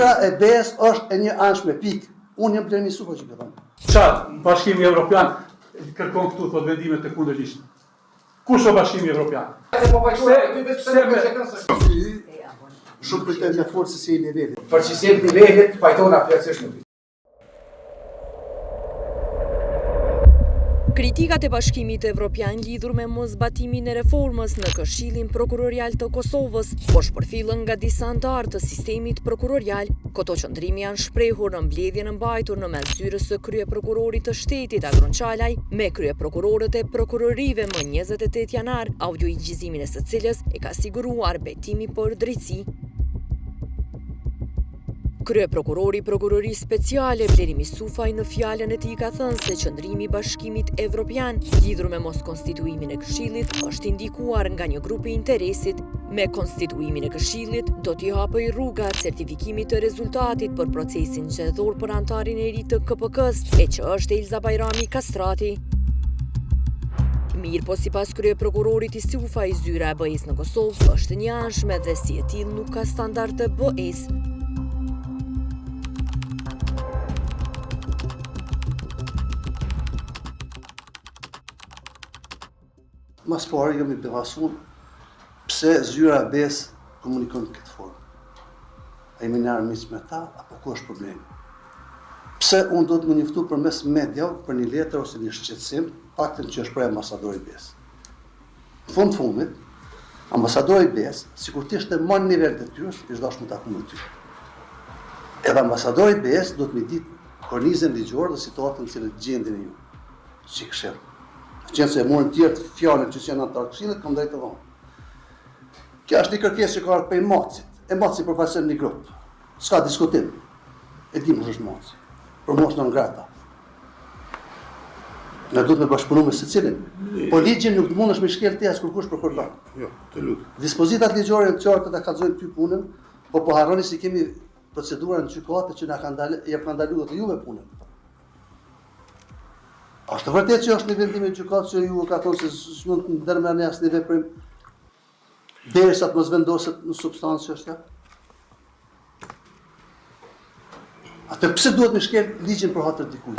Zyra e BE-s është e një anshme, pikë. Unë jam Blermi Sufa që këtë thonë. Qatë, Bashkimi Evropian kërkon këtu thot vendimet të kundërligjshme. Kush është Bashkimi Evropian? Shumë pritet me forcë si i nivelit. Për që si nivelit, pajtona plotësisht nuk. Kritikat e Bashkimit Evropian lidhur me mosbatimin e reformës në Këshillin Prokurorial të Kosovës po shpërfillën nga disa anëtar të sistemit prokurorial. Këto qëndrimi janë shprehur në mbledhjen e mbajtur në mes zyrës së kryeprokurorit të shtetit Agron Çalaj me kryeprokurorët e prokurorive më 28 janar, audio-igjizimin e së cilës e ka siguruar Betimi për Drejtësi. Kryeprokurori Prokurorisë Speciale Blerimi Sufaj në fjalën e tij ka thënë se qëndrimi i Bashkimit Evropian lidhur me moskonstituimin e Këshillit është indikuar nga një grup i interesit. Me konstituimin e Këshillit do t'i hapëj rruga certifikimit të rezultatit për procesin zgjedhor për antarin e ri të KPK-s, e që është Elza Bajrami Kastrati. Mirë po sipas kryeprokurorit i Sufaj, zyra e BE-s në Kosovë është një anshme dhe si e tillë nuk ka standarde BE-s. Mas pari jam i befasun pse zyra e BE-s komunikon në këtë formë. A jemi në armiq me ta, apo ku është problemi? Pse unë do të më njoftu përmes media për një letër ose një shqetësim, faktin që është prej ambasadori i BE-s. Në fundit, ambasadori i BE-s, sikur të ishte më në nivel detyrës, ishte dashur të taku me ty. Edhe ambasadori i BE-s do të më ditë kornizën ligjore dhe situatën në cilën gjendeni ju. Si këshill. Qenë se e morën tjerë të fjallën që janë antar Këshillit, kam drejtë të dhonë. Kja është një kërkesë që ka ardhur prej Macit. E Maci përfaqëson një grup. S'ka diskutim. E di kush është Maci. Për mos non grata. Ne duhet të bashkëpunojmë me secilin. Po ligjin nuk mundesh me shkelti as kurkush për kurban. Jo, të lutem. Dispozitat ligjore të qarta ta kallzojnë ty punën, po harroni se kemi procedura në gjykatë që na kanë ndaluar të juve punën. Është vërtet që është një vendim i gjykatës që ju ka thonë se s'mund të ndërmerrni asnjë veprim derisa të mos vendoset në substancë që është ja? Atë pse duhet me shkel ligjin për hatër dikujt?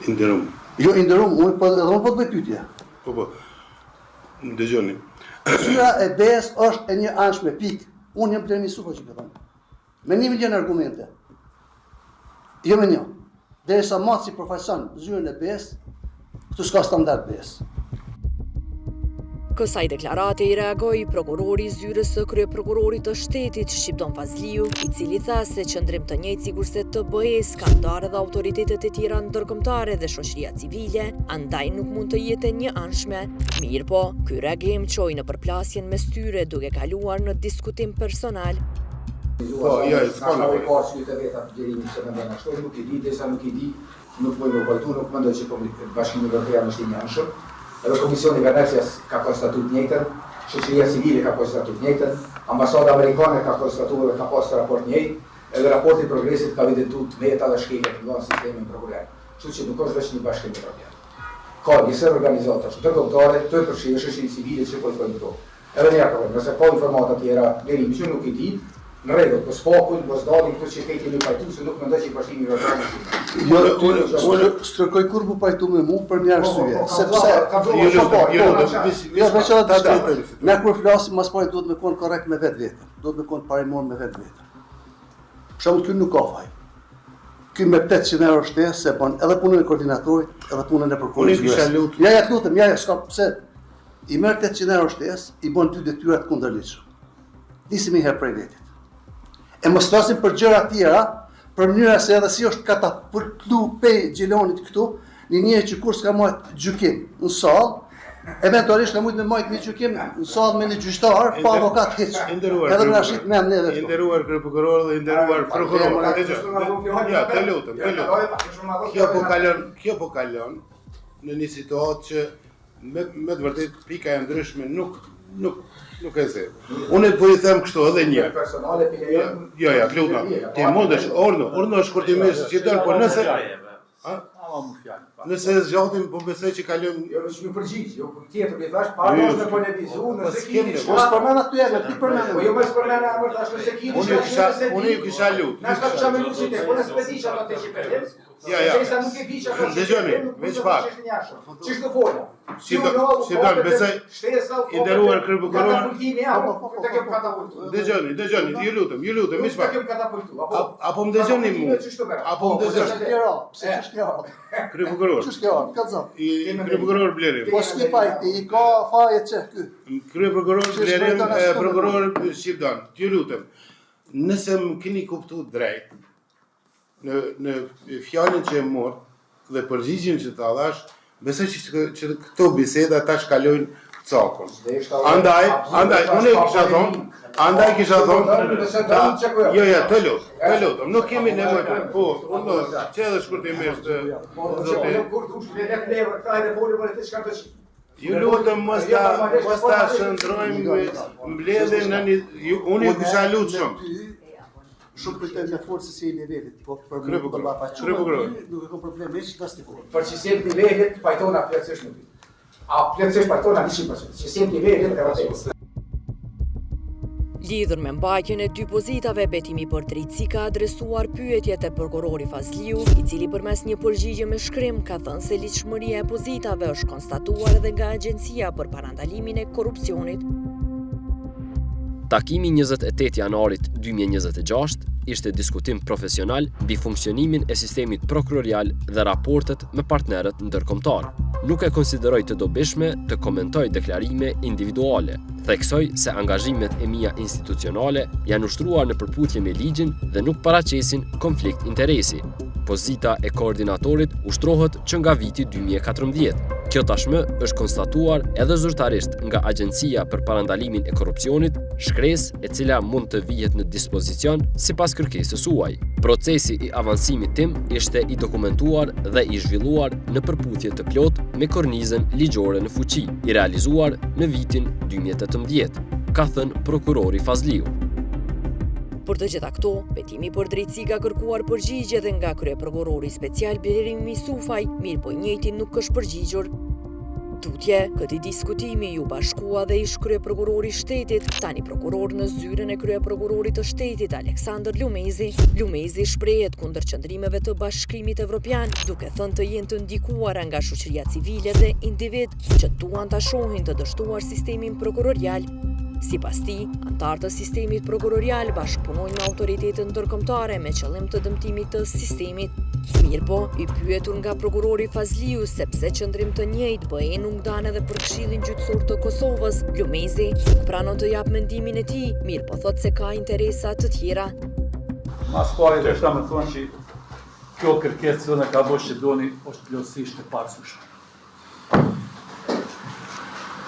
Inderum. Jo inderum, unë po të bëj pyetje. Po. Dëgjoni. Zyra e BE-s është e një anshme, pikë. Unë jam Blermi Sufa që këtë thonë. Me 1 milion argumente. Jo me një. Derisa Maci përfaqëson zyrën e BE-s, këtu s'ka standard BE-s. Kësaj deklarate i reagoi prokurori i zyrës së kryeprokurorit të shtetit Shqipton Fazliu, i cili tha se qëndrim të njëjtë sikurse të BE-s kanë ndarë edhe autoritetet e tjera ndërkombëtare dhe shoqëria civile, andaj nuk mund të jetë një anshme. Mirë po, ky reagim çoi në përplasjen mes tyre duke kaluar në diskutim personal. Po, jo, s'ka nevojë pas të veta Blerimi se mendon ashtu, nuk i di, desa nuk i di, nuk po i vërtetu, nuk mendoj që Bashkimi Evropian është i anshëm. Edhe Komisioni Venecias ka konstatuar të njëjtën, shoqëria civile ka konstatuar të njëjtën, ambasada amerikane ka konstatuar dhe ka pasur raport njëjtë, edhe raporti i progresit ka evidentuar të veta dhe shkeljet nga sistemi prokuror. Kështu që nuk është vetëm një Bashkim Evropian. Ka disa organizata ndërkombëtare të përfshirë shoqërinë civile që po i thonë këto. Edhe ne apo, nëse ka informata të tjera, Blerimi që nuk i di, në rregull, po s'pakull, po s'dalin këto që kemi pajtu, se nuk mendoj që i Bashkimi Evropian. Jo, unë stërkoj kur po pajtu me mua për një arsye, sepse ne kur flasim mas pari duhet me qenë korrekt me vetveten, duhet me qenë parimor me vetveten. Për shembull, ky nuk ka faj. Ky me 800 euro shtesë se bën edhe punën e koordinatorit, edhe punën e prokurorit. Ja, lutem, s'ka pse. I merr 800 euro shtesë, i bën 2 detyra të kundërligjshme. Nisim një herë prej vetit. E mos flasim për gjëra tjera, për mënyra se edhe si është katapultu pej Gjelonit këtu, një që kur s'ka marrë gjykim në sallë, eventualisht ka mujtë me marrë një gjykim në sallë me një gjyqtar, pa avokat hiç. Edhe në ashit me neve. Inderuar kryeprokuror dhe inderuar prokuror. Ja, të lutem. Kjo po kalon në një situatë që me të vërtet pika e ndryshme nuk e se. Unë po i them kështu edhe një. Personale Jo, lutem. Ti mundesh orno është kurtimisht që don, por nëse Ama më fjalë. Nëse zgjatim, po besoj që kalojmë. Jo, është një përgjigje, jo tjetër, mi thash, padosh me polevizu, nëse keni Po s'përmend aty edhe, ti përmend. Po jo më s'përmend emër tash nëse keni Unë ju kisha lut. Na ka çamë lutit, po nëse pedi çfarë të shipet. Ja. Sa nuk e di çfarë. Dëgjoni, veç pak. Ç'është fola? Shidon, besoj i nderuar kryeprokuror. Dëgjoni, ju lutem, veç pak. Apo më dëgjoni mua. Apo më dëgjoni. Pse ç'është kjo? Kryeprokuror. Ç'është kjo? Kallzo. Kryeprokuror Blerim. Po s'ke fajti, i ka faje çe ky. Kryeprokuror Blerim, prokuror Shqiptan. Ju lutem. Nëse më keni kuptuar drejt në fjalën që e mor dhe përgjigjen që ta dhash, besoj që këto biseda tash kalojnë cakun. Andaj, unë kisha thonë, jo, të lutem, nuk kemi nevojë, po, që edhe shkurtimisht, ju lutem mos ta shndrojmë mbledhjen në unë ju kisha lutur shumë. Shumë kujtoj me forcë si i nivelit, po për Kryeprokuror. Nuk ka problem me ç'dastikon. Për sistem nivelit pajtona plotësisht nuk. A plotësisht pajtona 100%. Sistem nivelit e vërtetë. Lidhur me mbajtjen e dy pozitave, betimi për drejtësi ka adresuar pyetje te prokurori Fazliu, i cili përmes një përgjigje me shkrim ka thënë se ligjshmëria e pozitave është konstatuar edhe nga Agjencia për Parandalimin e Korrupsionit. Takimi 28 janarit 2026 ishte diskutim profesional mbi funksionimin e sistemit prokurorial dhe raportet me partnerët ndërkombëtar. Nuk e konsideroj të dobishme të komentoj deklarime individuale. Theksoj se angazhimet e mia institucionale janë ushtruar në përputhje me ligjin dhe nuk paraqesin konflikt interesi. Pozita e koordinatorit ushtrohet që nga viti 2014. Kjo tashmë është konstatuar edhe zyrtarisht nga Agjencia për Parandalimin e Korrupsionit, shkresë e cila mund të vihet në dispozicion sipas kërkesës suaj. Procesi i avancimit tim ishte i dokumentuar dhe i zhvilluar në përputhje të plotë me kornizën ligjore në fuqi, i realizuar në vitin 2018, ka thënë prokurori Fazliu. Për të gjitha këto, betimi për drejtësi ka kërkuar përgjigje dhe nga kryeprokurori special Blerim Misufaj, mirë po njëjti nuk është përgjigjur. Tutje, këtij diskutimi ju bashkua dhe ish kryeprokurori i shtetit, tani prokuror në zyrën e kryeprokurorit të shtetit Aleksandër Lumezi. Lumezi shprehet kundër qëndrimeve të Bashkimit Evropian, duke thënë të jenë të ndikuara nga shoqëria civile dhe individ që duan ta shohin të dështuar sistemin prokurorial. Sipas tij, antarët e sistemit prokurorial bashkëpunojnë me autoritetet ndërkombëtare me qëllim të dëmtimit të sistemit. Mirëpo, i pyetur nga prokurori Fazliu se pse qëndrim të njëjtë BE nuk dan edhe për Këshillin Gjyqësor të Kosovës, Lumezi nuk pranon të jap mendimin e tij, mirëpo thotë se ka interesa të tjera. Mas pari dhe shta me thonë që kjo kërkesë që në ka bosh që doni është plotësisht e pasueshme.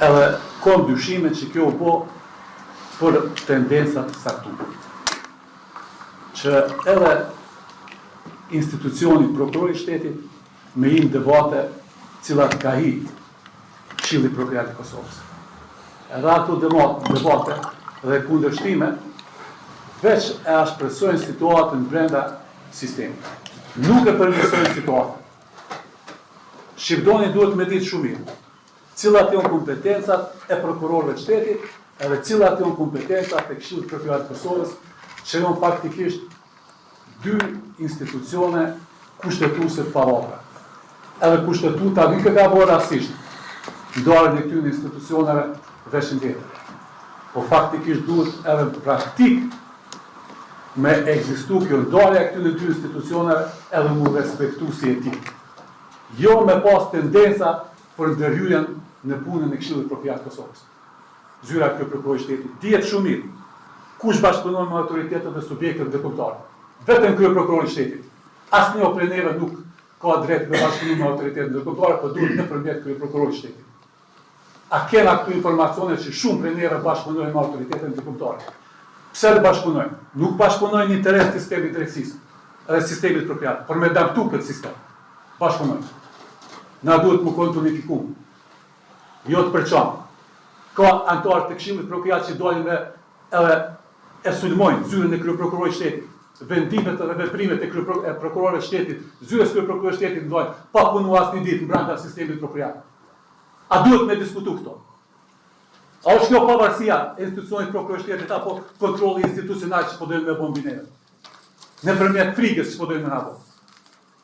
Edhe kom dyshime që kjo po për tendencat saktuar. Që edhe institucioni prokurori shtetit me im debate cilat ka hi Këshilli Prokurorial të Kosovës. Edhe ato debate dhe kundërshtime veç e ashpresojnë situatën brenda sistemit. Nuk e përmirësojnë situatën. Shqiptoni duhet me ditë shumë mirë cilat janë kompetencat e prokurorëve të shtetit, edhe cilat janë kompetencat e Këshillit Prokurorial të Kosovës, që janë faktikisht dy institucione kushtetuese të pavopra. Edhe kushtetuta nuk e ka bërë rastisht ndarjen e këtyre institucioneve veshën tjetër. Po faktikisht duhet edhe në praktik me ekzistu kjo ndarja e këtyre dy institucioneve edhe mu respektu si etik. Jo me pas tendenca për ndërhyrjen në punën e Këshillit Prokurorial të Kosovës. Zyra kjo prokurori shtetit dihet shumë mirë kush bashkëpunon me autoritetet dhe subjektet ndërkombëtare. Vetëm kryeprokurori i shtetit. Asnjë prej neve nuk ka drejt me bashkëpunim me autoritetet ndërkombëtare, por duhet nëpërmjet kryeprokurorit të shtetit. A kena këtu informacione që shumë prej neve bashkëpunojnë me autoritetet ndërkombëtare? Pse të bashkëpunojnë? Nuk bashkëpunojnë në interes të sistemit drejtësisë dhe sistemit prokurorial, por me dëmtu këtë sistem. Bashkëpunojnë. Na duhet më konë të unifikuar. Jo të përçam. Ka antarë të Këshillit Prokurorial që dalin dhe edhe e sulmojnë zyrën e kryeprokurorit të shtetit. vendimet dhe veprimet e prokurorëve shtetit, zyres kryeprokurorëve shtetit ndojnë pa punu asnjë ditë brenda sistemit prokurorial. A duhet me diskutu këto? A është kjo pavarësia e institucionit prokurorëve shtetit apo kontrolli institucional që po dojnë me bombinere? Nëpërmjet frikës që po dojnë me na bo.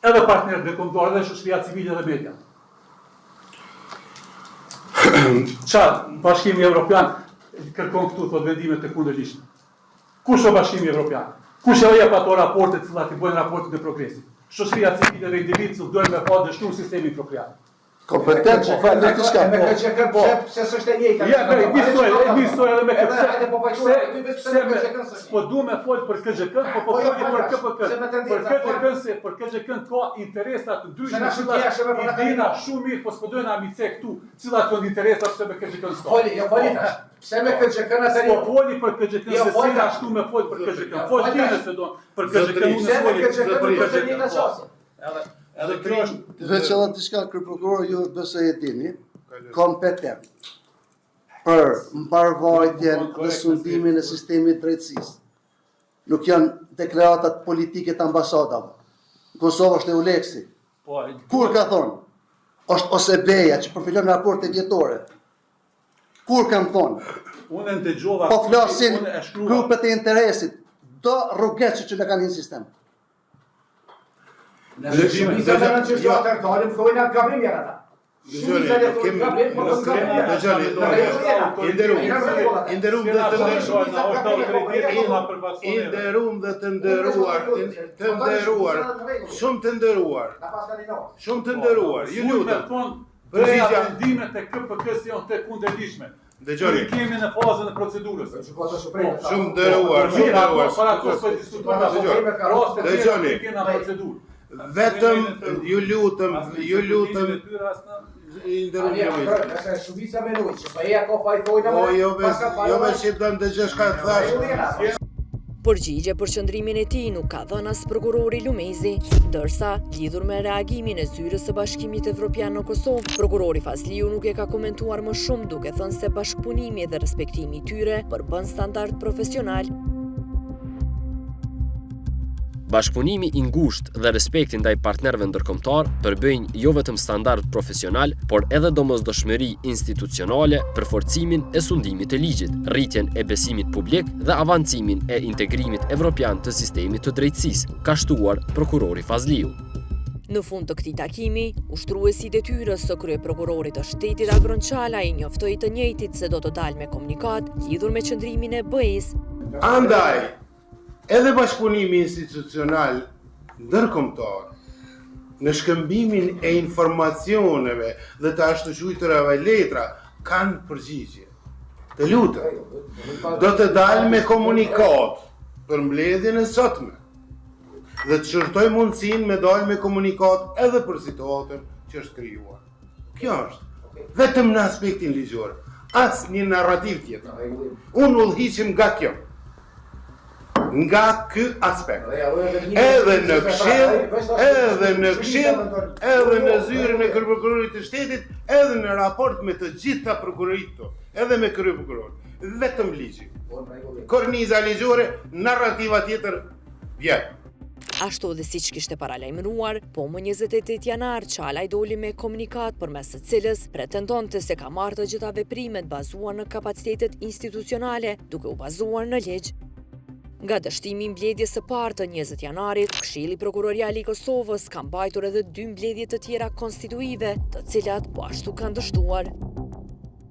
Edhe partnerët dhe kombëtar dhe shoqëria civile dhe media. Bashkimi Evropian kërkon këtu thot vendimet e kundërligjshme. Kush është Bashkimi Evropian? Kush e jep ato raporte të cilat i bëjnë raportet e progresit? Shoqëria civile dhe individët që duhen me pa dështuar sistemin prokurorial. Kompetent që falë në të shka. Me këtë që kërë, pse s'është e njëjta. Ja, nisoj edhe me këtë. Po du me folë për KGK, po folë për KPK. Për KGK ka interesat të ndryshme, cilat i dina shumë mirë, po s'po dojnë amice këtu, cilat kanë interesat se me KGK s'ka. Foli tash. Pse me KGK në të Po foli për KGK, se si na ashtu me folë për KGK. Folë tjene se do, për KGK unë foli. Edhe kjo është Veç edhe diçka kryeprokurori ju besoj e dini, kompetent për mbarvajtjen dhe sundimin e sistemit drejtësisë. Nuk janë deklaratat politike të ambasadave. Kosova është Euleksi. Kur ka thonë? Është Osebeja që përfilon raporte vjetore. Kur kanë thonë? Unë ndëgjova Po flasin grupet e interesit, do rrugeçi që në kanë një sistem. Nëse shumica të në që shtuatër dalim, thojnë atë gabrim janë ata. Shumica të thojnë gabrim, po të Shumë të nderuar, ju lutem. Përgjigja vendimet e KPK-s janë të kundërligjshme. Dëgjoni. Kemi në fazën e procedurës. Shumë nderuar, shumë nderuar. Para kohës po diskutojmë Dëgjoni. kena procedurë. Vetëm ju lutem, i nderuar jemi. Nëse shumica menoj që pa e ka fajtojnë Po jo me shqiptan të gjë shka të thash. Përgjigje për qëndrimin e tij nuk ka dhënë as prokurori Lumezi, ndërsa lidhur me reagimin e zyrës së Bashkimit Evropian në Kosovë, prokurori Fazliu nuk e ka komentuar më shumë, duke thënë se bashkëpunimi dhe respektimi i tyre përbën standard profesional. Bashkëpunimi i ngushtë dhe respekti ndaj partnerëve ndërkombëtar përbëjnë jo vetëm standard profesional, por edhe domosdoshmëri institucionale për forcimin e sundimit të ligjit, rritjen e besimit publik dhe avancimin e integrimit evropian të sistemit të drejtësisë, ka shtuar prokurori Fazliu. Në fund të këtij takimi, ushtruesi i detyrës së kryeprokurorit të shtetit Agron Çalaj njoftoi të njëjtit se do të dalë me komunikat lidhur me qëndrimin e BE-s. Andaj, edhe bashkëpunimi institucional ndërkombëtar në shkëmbimin e informacioneve dhe të ashtu quajturave letra kanë përgjigje. Të lutem, do të dalë me komunikat për mbledhjen e sotme dhe të shërtoj mundësinë me dalë me komunikat edhe për situatën që është krijuar. Kjo është vetëm në aspektin ligjor, asnjë narrativ tjetër. Unë udhhiqem nga kjo. Nga ky aspekt. Edhe në këshill, edhe në zyrën e kryeprokurorit të shtetit, edhe në raport me të gjitha prokurorit, edhe me kryeprokuror. Vetëm ligji. Korniza ligjore, narrativa tjetër vjen. Ashtu dhe siç kishte paralajmëruar, po më 28 janar Çalaj doli me komunikat përmes së cilës pretendonte se ka marrë të gjitha veprimet bazuar në kapacitetet institucionale, duke u bazuar në ligj. Nga dështimi i mbledhjes së parë të 20 janarit, Këshilli Prokurorial i Kosovës ka mbajtur edhe 2 mbledhje të tjera konstituive, të cilat po ashtu kanë dështuar